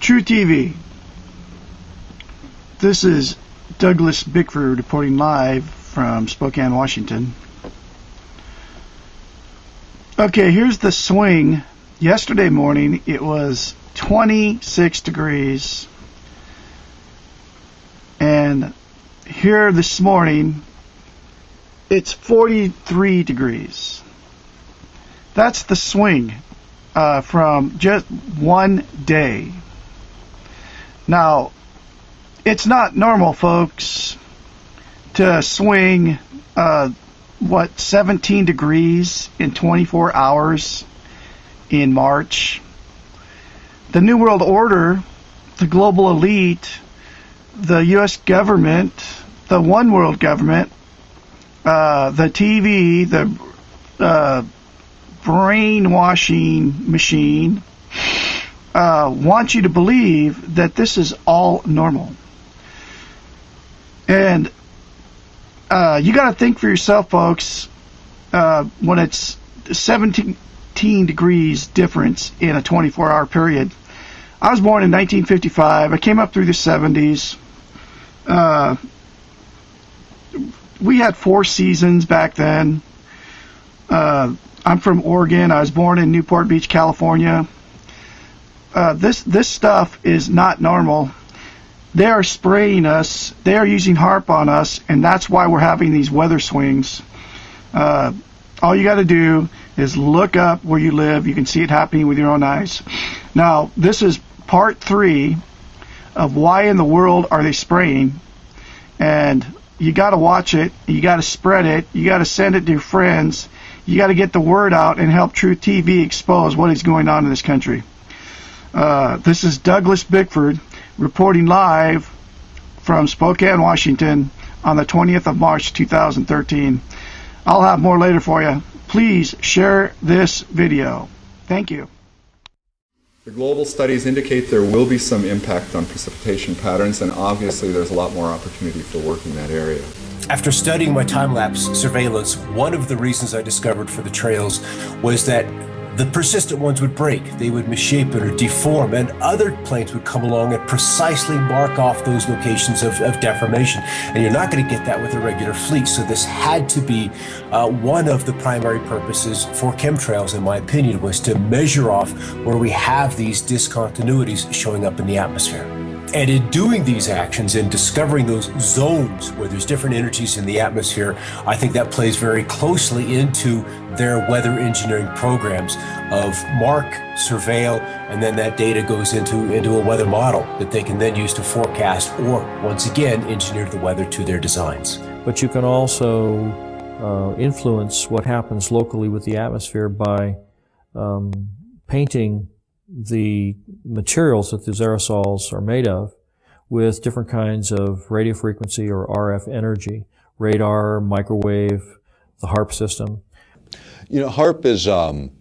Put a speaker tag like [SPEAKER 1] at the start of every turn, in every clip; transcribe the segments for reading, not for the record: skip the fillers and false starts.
[SPEAKER 1] True TV. This is Douglas Bickford reporting live from Spokane, Washington. Okay, here's the swing. Yesterday morning it was 26 degrees, and here this morning it's 43 degrees. That's the swing from just one day. Now, it's not normal, folks, to swing 17 degrees in 24 hours in March. The New World Order, the global elite, the U.S. government, the one world government, the TV, the brainwashing machine want you to believe that this is all normal. And you got to think for yourself, folks, when it's 17 degrees difference in a 24-hour period. I was born in 1955. I came up through the 70s. We had 4 seasons back then. I'm from Oregon. I was born in Newport Beach, California. This stuff is not normal. They are spraying us. They are using HAARP on us, and that's why we're having these weather swings. All you got to do is look up where you live. You can see it happening with your own eyes. Now, this is part 3 of why in the world are they spraying, and you got to watch it. You got to spread it. You got to send it to your friends. You got to get the word out and help True TV expose what is going on in this country. This is Douglas Bickford reporting live from Spokane, Washington on the 20th of March 2013. I'll have more later for you. Please share this video. Thank you.
[SPEAKER 2] The global studies indicate there will be some impact on precipitation patterns, and obviously there's a lot more opportunity for work in that area.
[SPEAKER 3] After studying my time-lapse surveillance, one of the reasons I discovered for the trails was that the persistent ones would break, they would misshapen or deform, and other planes would come along and precisely mark off those locations of deformation. And you're not going to get that with a regular fleet, so this had to be one of the primary purposes for chemtrails, in my opinion, was to measure off where we have these discontinuities showing up in the atmosphere. And in doing these actions and discovering those zones where there's different energies in the atmosphere, I think that plays very closely into their weather engineering programs of mark, surveil, and then that data goes into a weather model that they can then use to forecast or, once again, engineer the weather to their designs.
[SPEAKER 4] But you can also influence what happens locally with the atmosphere by painting the materials that these aerosols are made of with different kinds of radio frequency or RF energy, radar, microwave, the HAARP system.
[SPEAKER 5] You know, HAARP is an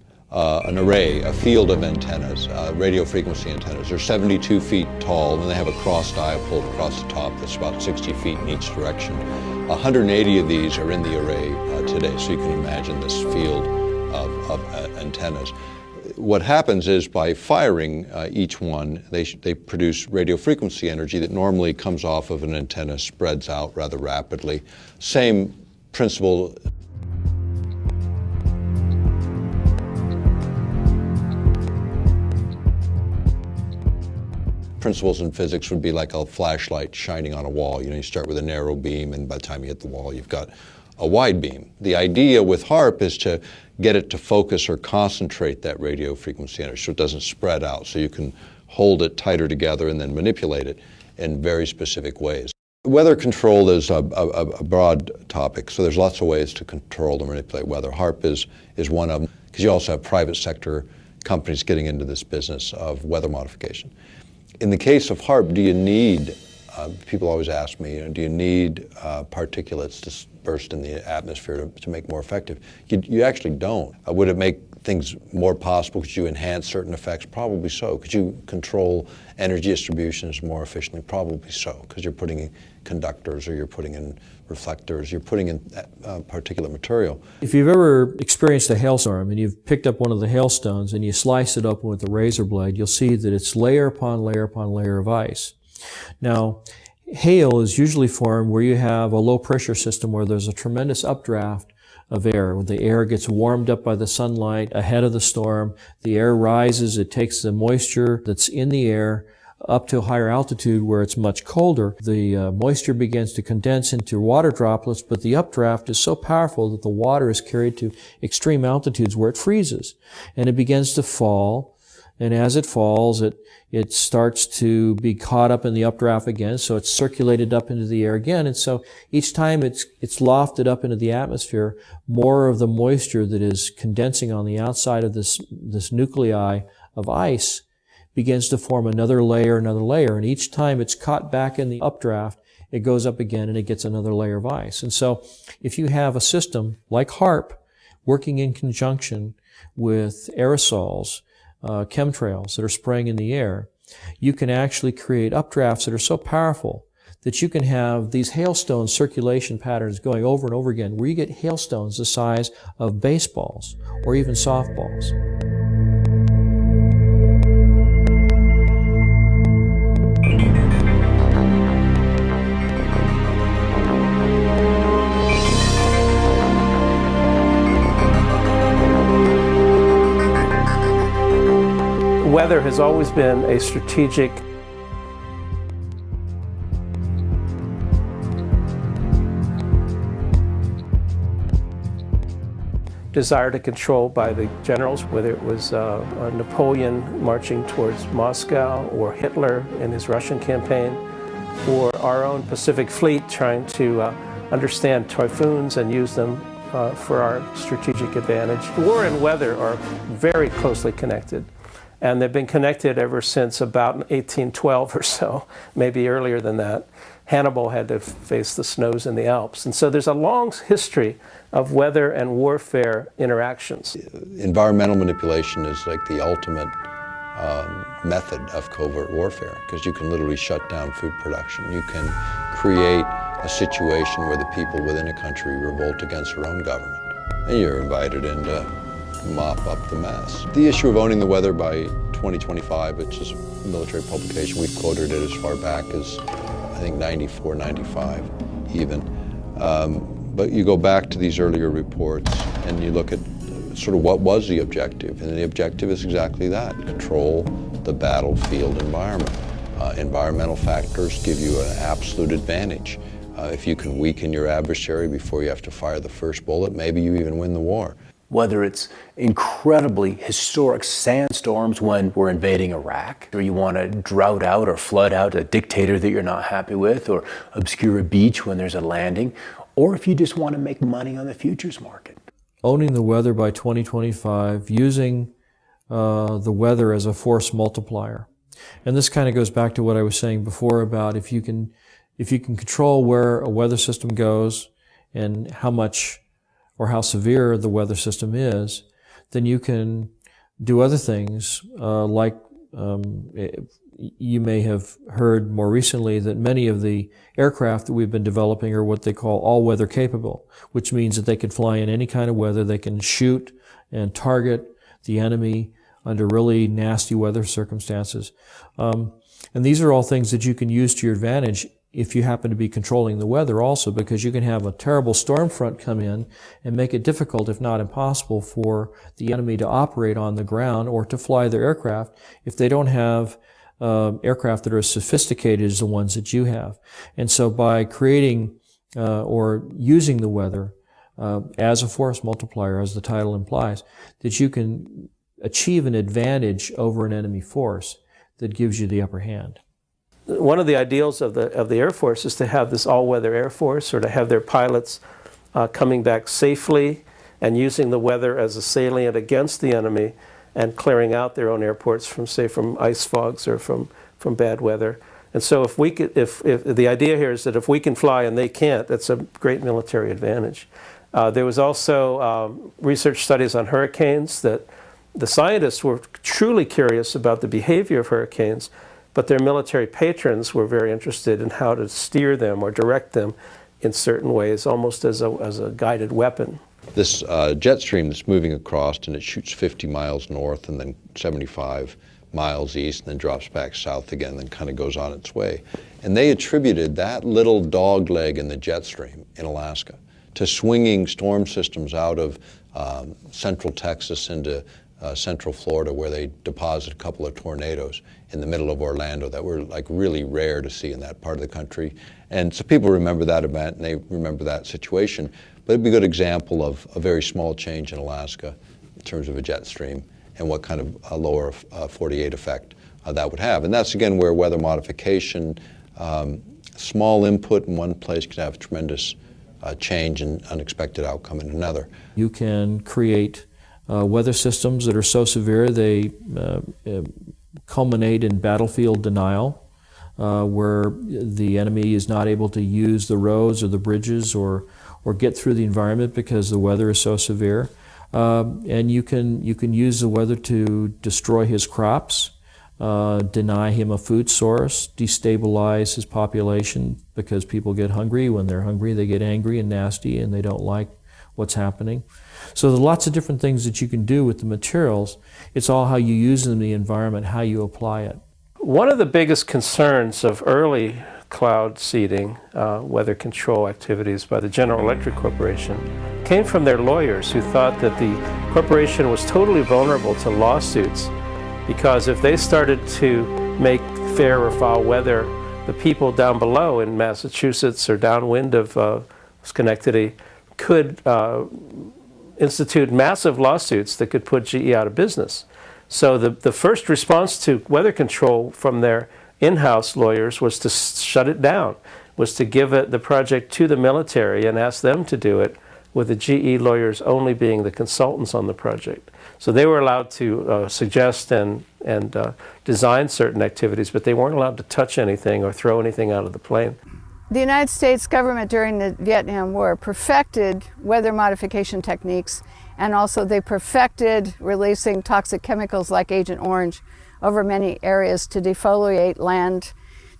[SPEAKER 5] array, a field of antennas, radio frequency antennas. They're 72 feet tall, and they have a cross diapole across the top that's about 60 feet in each direction. 180 of these are in the array today, so you can imagine this field of antennas. What happens is by firing each one, they produce radio frequency energy that normally comes off of an antenna, spreads out rather rapidly. Same principle. Principles in physics would be like a flashlight shining on a wall. You know, you start with a narrow beam, and by the time you hit the wall, you've got a wide beam. The idea with HAARP is to get it to focus or concentrate that radio frequency energy so it doesn't spread out, so you can hold it tighter together and then manipulate it in very specific ways. Weather control is a broad topic, so there's lots of ways to control and manipulate weather. HAARP is one of them, because you also have private sector companies getting into this business of weather modification. In the case of HAARP, do you need, people always ask me, do you need particulates dispersed in the atmosphere to make more effective? You actually don't. Would it make things more possible? Could you enhance certain effects? Probably so. Could you control energy distributions more efficiently? Probably so, because you're putting in conductors, or you're putting in reflectors, you're putting in particulate material.
[SPEAKER 4] If you've ever experienced a hailstorm and you've picked up one of the hailstones and you slice it open with a razor blade, you'll see that it's layer upon layer upon layer of ice. Now, hail is usually formed where you have a low pressure system where there's a tremendous updraft of air. When the air gets warmed up by the sunlight ahead of the storm, the air rises, it takes the moisture that's in the air up to a higher altitude where it's much colder. The moisture begins to condense into water droplets, but the updraft is so powerful that the water is carried to extreme altitudes where it freezes. And it begins to fall, and as it falls, it starts to be caught up in the updraft again, so it's circulated up into the air again, and so each time it's lofted up into the atmosphere, more of the moisture that is condensing on the outside of this nuclei of ice begins to form another layer, and each time it's caught back in the updraft, it goes up again and it gets another layer of ice. And so if you have a system like HARP working in conjunction with aerosols, chemtrails that are spraying in the air, you can actually create updrafts that are so powerful that you can have these hailstone circulation patterns going over and over again, where you get hailstones the size of baseballs or even softballs.
[SPEAKER 6] Weather has always been a strategic desire to control by the generals, whether it was Napoleon marching towards Moscow, or Hitler in his Russian campaign, or our own Pacific Fleet trying to understand typhoons and use them for our strategic advantage. War and weather are very closely connected. And they've been connected ever since about 1812 or so, maybe earlier than that. Hannibal had to face the snows in the Alps. And so there's a long history of weather and warfare interactions.
[SPEAKER 5] Environmental manipulation is like the ultimate method of covert warfare, because you can literally shut down food production. You can create a situation where the people within a country revolt against their own government. And you're invited in to mop up the mess. The issue of owning the weather by 2025, it's just a military publication. We've quoted it as far back as, I think, 94, 95 even. But you go back to these earlier reports and you look at sort of what was the objective. And the objective is exactly that: control the battlefield environment. Environmental factors give you an absolute advantage. If you can weaken your adversary before you have to fire the first bullet, maybe you even win the war.
[SPEAKER 7] Whether it's incredibly historic sandstorms when we're invading Iraq, or you want to drought out or flood out a dictator that you're not happy with, or obscure a beach when there's a landing, or if you just want to make money on the futures market.
[SPEAKER 4] Owning the weather by 2025, using the weather as a force multiplier. And this kind of goes back to what I was saying before about if you can control where a weather system goes and how much or how severe the weather system is, then you can do other things like you may have heard more recently that many of the aircraft that we've been developing are what they call all-weather capable, which means that they can fly in any kind of weather. They can shoot and target the enemy under really nasty weather circumstances. And these are all things that you can use to your advantage if you happen to be controlling the weather also, because you can have a terrible storm front come in and make it difficult, if not impossible, for the enemy to operate on the ground or to fly their aircraft if they don't have aircraft that are as sophisticated as the ones that you have. And so by creating or using the weather as a force multiplier, as the title implies, that you can achieve an advantage over an enemy force that gives you the upper hand.
[SPEAKER 6] One of the ideals of the Air Force is to have this all-weather Air Force, or to have their pilots coming back safely and using the weather as a salient against the enemy and clearing out their own airports from, say, from ice fogs or from bad weather. And so if the idea here is that if we can fly and they can't, that's a great military advantage. There was also research studies on hurricanes that the scientists were truly curious about the behavior of hurricanes, but their military patrons were very interested in how to steer them or direct them in certain ways, almost as a guided weapon.
[SPEAKER 5] This jet stream that's moving across, and it shoots 50 miles north and then 75 miles east and then drops back south again and then kind of goes on its way. And they attributed that little dog leg in the jet stream in Alaska to swinging storm systems out of central Texas into central Florida, where they deposited a couple of tornadoes in the middle of Orlando that were like really rare to see in that part of the country. And so people remember that event and they remember that situation. But it'd be a good example of a very small change in Alaska in terms of a jet stream and what kind of a lower 48 effect that would have. And that's again where weather modification, small input in one place can have tremendous change and unexpected outcome in another.
[SPEAKER 4] You can create weather systems that are so severe they culminate in battlefield denial, where the enemy is not able to use the roads or the bridges or get through the environment because the weather is so severe. And you can use the weather to destroy his crops, deny him a food source, destabilize his population because people get hungry. When they're hungry, they get angry and nasty and they don't like what's happening. So there's lots of different things that you can do with the materials. It's all how you use them in the environment, how you apply it.
[SPEAKER 6] One of the biggest concerns of early cloud seeding, weather control activities by the General Electric Corporation came from their lawyers, who thought that the corporation was totally vulnerable to lawsuits, because if they started to make fair or foul weather, the people down below in Massachusetts or downwind of Schenectady could institute massive lawsuits that could put GE out of business. So the first response to weather control from their in-house lawyers was to shut it down, was to give the project to the military and ask them to do it, with the GE lawyers only being the consultants on the project. So they were allowed to suggest and design certain activities, but they weren't allowed to touch anything or throw anything out of the plane.
[SPEAKER 8] The United States government during the Vietnam War perfected weather modification techniques, and also they perfected releasing toxic chemicals like Agent Orange over many areas to defoliate land,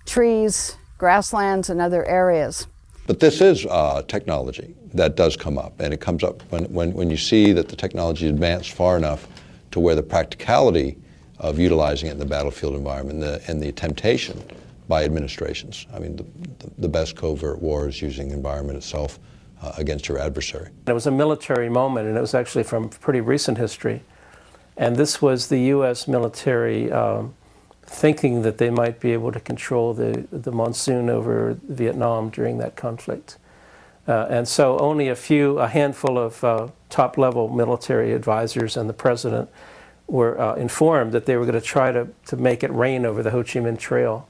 [SPEAKER 8] trees, grasslands, and other areas.
[SPEAKER 5] But this is technology that does come up, and it comes up when you see that the technology is advanced far enough to where the practicality of utilizing it in the battlefield environment and the temptation by administrations. I mean, the best covert war is using the environment itself against your adversary.
[SPEAKER 6] It was a military moment, and it was actually from pretty recent history. And this was the U.S. military thinking that they might be able to control the monsoon over Vietnam during that conflict. And so only a handful of top-level military advisors and the president were informed that they were going to try to make it rain over the Ho Chi Minh Trail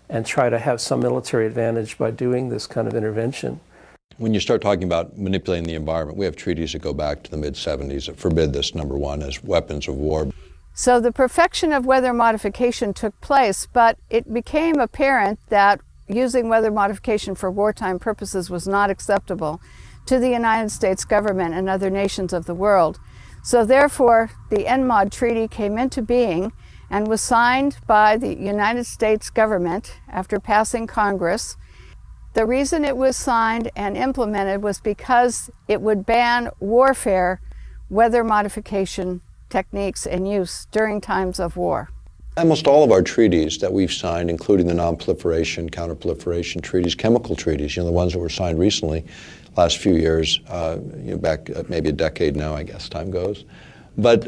[SPEAKER 6] and try to have some military advantage by doing this kind of intervention.
[SPEAKER 5] When you start talking about manipulating the environment, we have treaties that go back to the mid-70s that forbid this, number one, as weapons of war.
[SPEAKER 8] So the perfection of weather modification took place, but it became apparent that using weather modification for wartime purposes was not acceptable to the United States government and other nations of the world. So therefore, the NMOD Treaty came into being and was signed by the United States government after passing Congress. The reason it was signed and implemented was because it would ban warfare, weather modification techniques and use during times of war.
[SPEAKER 5] Almost all of our treaties that we've signed, including the non-proliferation, counter-proliferation treaties, chemical treaties, the ones that were signed recently, last few years, back maybe a decade now, I guess time goes. But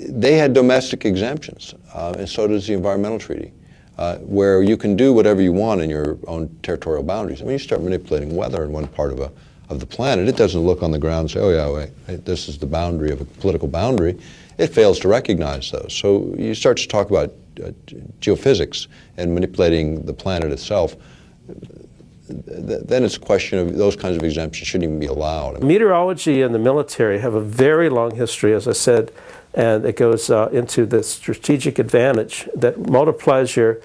[SPEAKER 5] they had domestic exemptions, and so does the environmental treaty, where you can do whatever you want in your own territorial boundaries. I mean, you start manipulating weather in one part of the planet, it doesn't look on the ground and say, oh yeah, wait, this is the boundary of a political boundary. It fails to recognize those. So you start to talk about geophysics and manipulating the planet itself. Then it's a question of those kinds of exemptions shouldn't even be allowed.
[SPEAKER 6] Meteorology and the military have a very long history, as I said, and it goes into the strategic advantage that multiplies your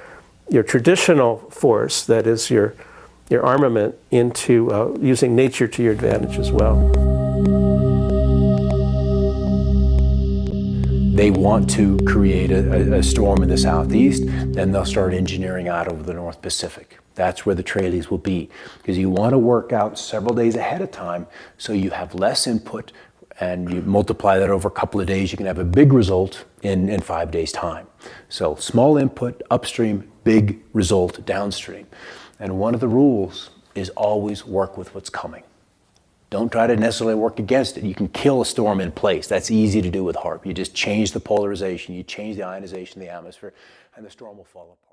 [SPEAKER 6] traditional force, that is your armament, into using nature to your advantage as well.
[SPEAKER 7] they want to create a storm in the southeast, then they'll start engineering out over the North Pacific. That's where the trailees will be, because you want to work out several days ahead of time so you have less input, and you multiply that over a couple of days, you can have a big result in 5 days' time. So small input upstream, big result downstream. And one of the rules is always work with what's coming. Don't try to necessarily work against it. You can kill a storm in place. That's easy to do with HAARP. You just change the polarization, you change the ionization of the atmosphere, and the storm will fall apart.